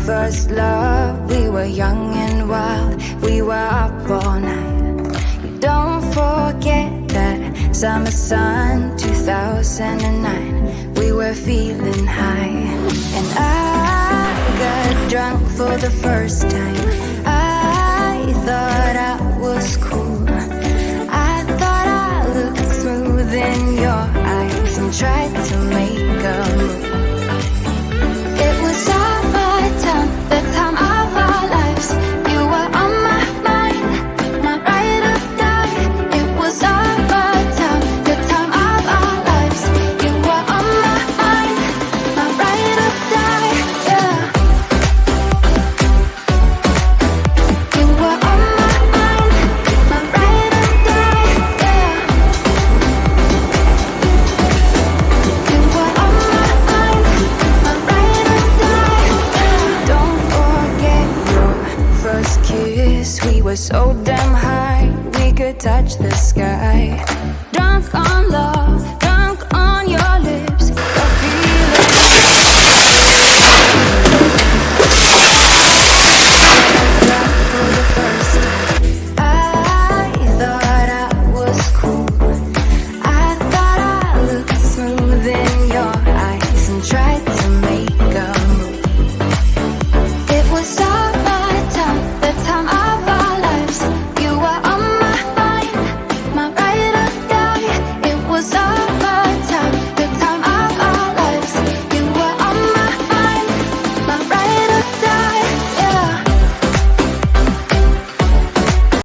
First love, we were young and wild, we were up all night. You don't forget that summer sun, 2009. We were feeling high, and I got drunk for the first time. I thought I was cool. I thought I looked smooth in your eyes and tried to make a move. It was summertime, the time of our lives. You were on my mind, my ride or die. It was summertime, the time of our lives. You were on my mind, my ride or die. Yeah. You were on my mind, my ride or die. Yeah. You were on my mind, my ride or die. Yeah. Don't forget your first kiss. We were so damn high, we could touch the sky. Drunk on